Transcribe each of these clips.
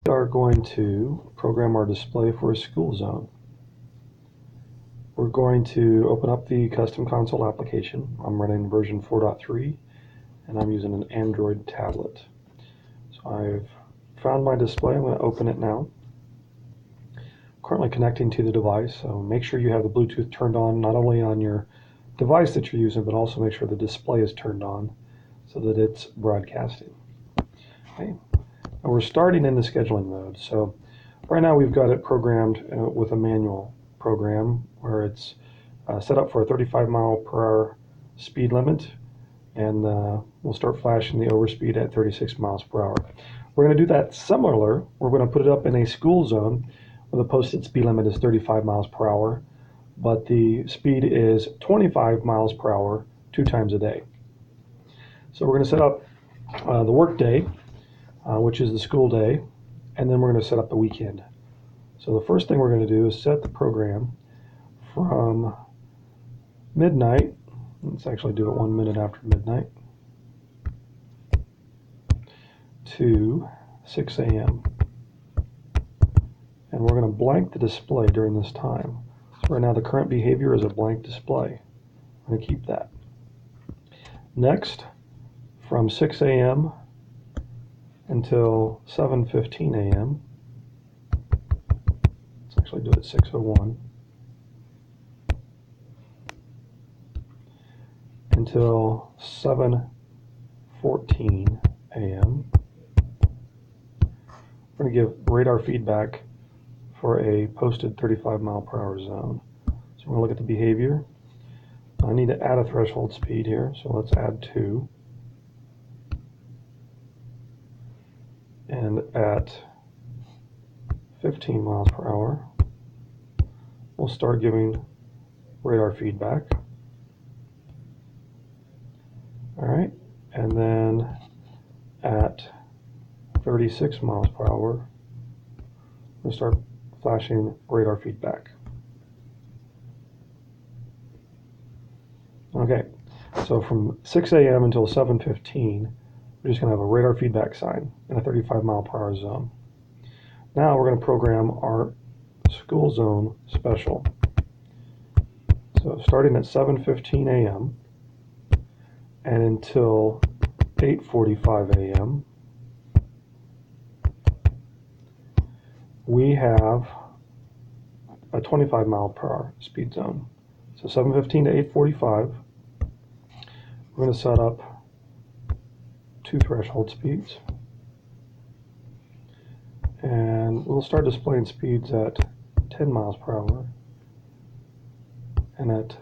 We are going to program our display for a school zone. We're going to open up the custom console application. I'm running version 4.3 and I'm using an Android tablet. So I've found my display. I'm going to open it now. Currently connecting to the device, so make sure you have the Bluetooth turned on, not only on your device that you're using, but also make sure the display is turned on so that it's broadcasting. Okay. Now we're starting in the scheduling mode. So right now we've got it programmed with a manual program where it's set up for a 35 mile per hour speed limit, and we'll start flashing the overspeed at 36 miles per hour. We're going to do that similar. We're going to put it up in a school zone where the posted speed limit is 35 miles per hour, but the speed is 25 miles per hour 2 times a day. So we're going to set up the work day, which is the school day, and then we're going to set up the weekend. So the first thing we're going to do is set the program from midnight. Let's actually do it 1 minute after midnight to 6 a.m. And we're going to blank the display during this time. So right now the current behavior is a blank display. I'm going to keep that. Next, from 6 a.m. until 7:15 a.m. Let's actually do it at 6:01 until 7:14 a.m. We're going to give radar feedback for a posted 35 mile per hour zone. So we're going to look at the behavior. I need to add a threshold speed here, so let's add 2. And at 15 miles per hour, we'll start giving radar feedback. All right, and then at 36 miles per hour, we'll start flashing radar feedback. Okay, so from 6 a.m. until 7:15, we're just going to have a radar feedback sign in a 35 mile per hour zone. Now we're going to program our school zone special. So starting at 7:15 a.m. and until 8:45 a.m., we have a 25 mile per hour speed zone. So 7:15 to 8:45, we're going to set up 2 threshold speeds. And we'll start displaying speeds at 10 miles per hour and at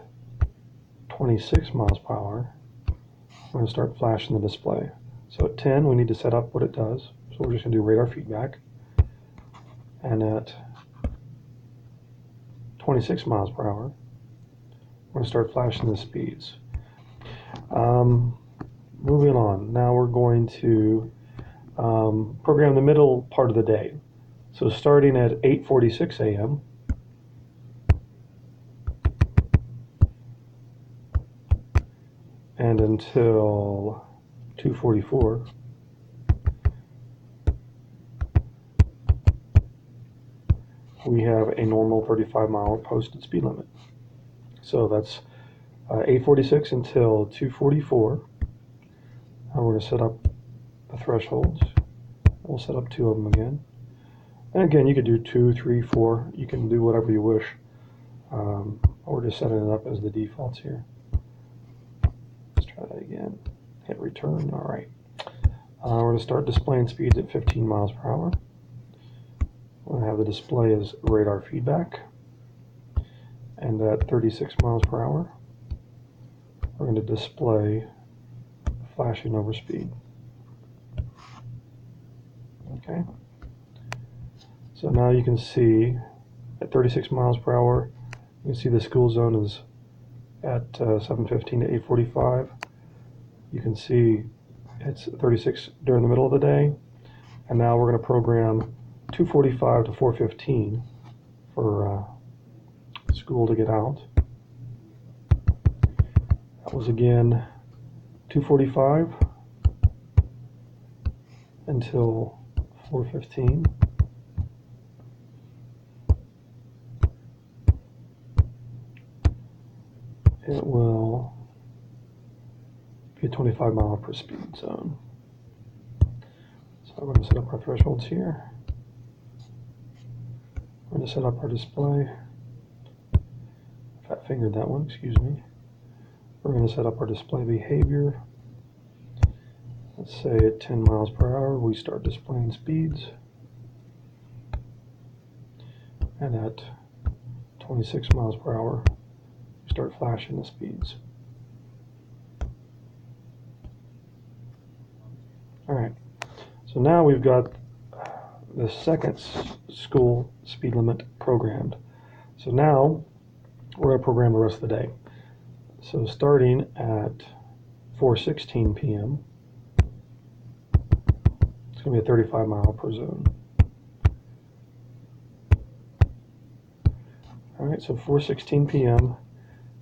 26 miles per hour. We're going to start flashing the display. So at 10, we need to set up what it does. So we're just going to do radar feedback. And at 26 miles per hour, we're going to start flashing the speeds. Moving on, now we're going to program the middle part of the day. So starting at 8:46 a.m. and until 2:44, we have a normal 35 mile posted speed limit. So that's 8:46 until 2:44. Now we're going to set up the thresholds. We'll set up 2 of them again. And again, you could do 2, 3, 4. You can do whatever you wish. We're just setting it up as the defaults here. Let's try that again. Hit return. All right. We're going to start displaying speeds at 15 miles per hour. We're going to have the display as radar feedback. And at 36 miles per hour, we're going to display flashing over speed. Okay. So now you can see at 36 miles per hour, you can see the school zone is at 7:15 to 8:45. You can see it's 36 during the middle of the day. And now we're going to program 2:45 to 4:15 for school to get out. That was again 2:45 until 4:15. it will be a 25 mile per speed zone. So we're going to set up our thresholds here. We're going to set up our display. Fat fingered that one, excuse me. We're going to set up our display behavior. Let's say at 10 miles per hour we start displaying speeds. And at 26 miles per hour we start flashing the speeds. Alright, so now we've got the second school speed limit programmed. So now we're going to program the rest of the day. So starting at 4:16 p.m. it's going to be a 35 mile per zone. Alright, so 4:16 p.m.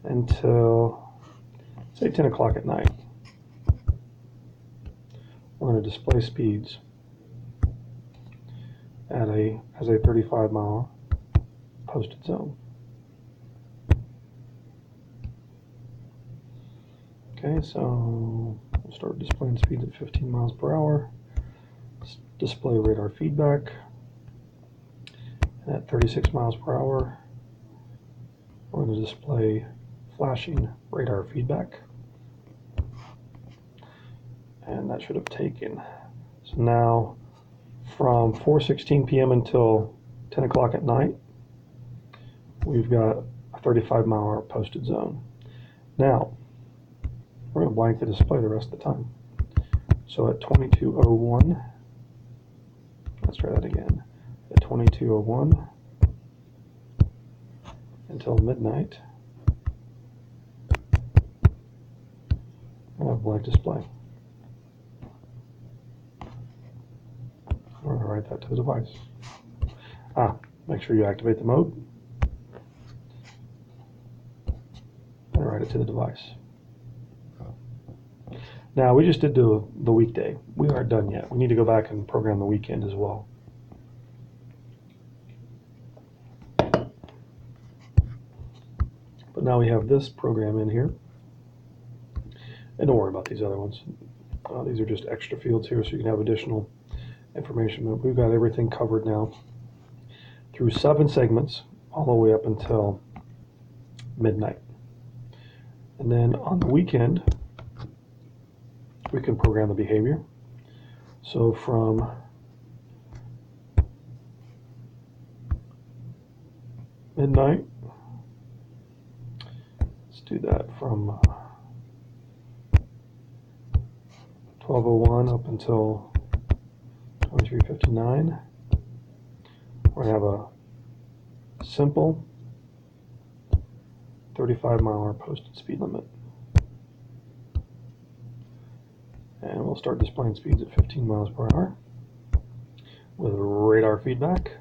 until say 10 o'clock at night. We're going to display speeds at as a 35 mile posted zone. Okay, so we'll start displaying speeds at 15 miles per hour. Display radar feedback. And at 36 miles per hour, we're going to display flashing radar feedback. And that should have taken. So now from 4:16 p.m. until 10 o'clock at night, we've got a 35 mile posted zone. Now, we're going to blank the display the rest of the time. So at 22:01, let's try that again. At 22:01 until midnight, I have blank display. We're going to write that to the device. Make sure you activate the mode and write it to the device. Now we just did the weekday. We aren't done yet. We need to go back and program the weekend as well. But now we have this program in here. And don't worry about these other ones. These are just extra fields here so you can have additional information. But we've got everything covered now through 7 segments all the way up until midnight. And then on the weekend, we can program the behavior. So from midnight, let's do that from 12:01 up until 23:59. We're going to have a simple 35 mile posted speed limit. And we'll start displaying speeds at 15 miles per hour with radar feedback.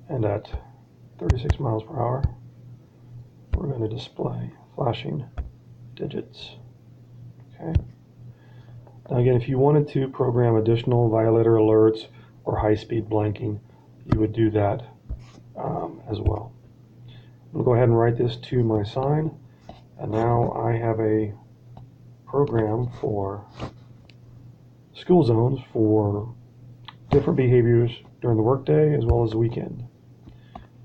And at 36 miles per hour, we're going to display flashing digits. Okay. Now again, if you wanted to program additional violator alerts or high-speed blanking, you would do that as well. I'll go ahead and write this to my sign, and now I have a program for school zones for different behaviors during the workday as well as the weekend.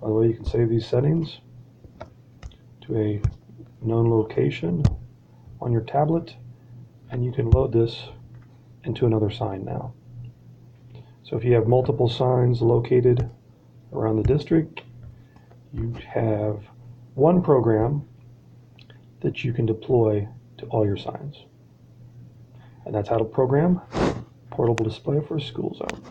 By the way, you can save these settings to a known location on your tablet, and you can load this into another sign now. So if you have multiple signs located around the district, you have one program that you can deploy to all your signs. And that's how to program portable display for a school zone.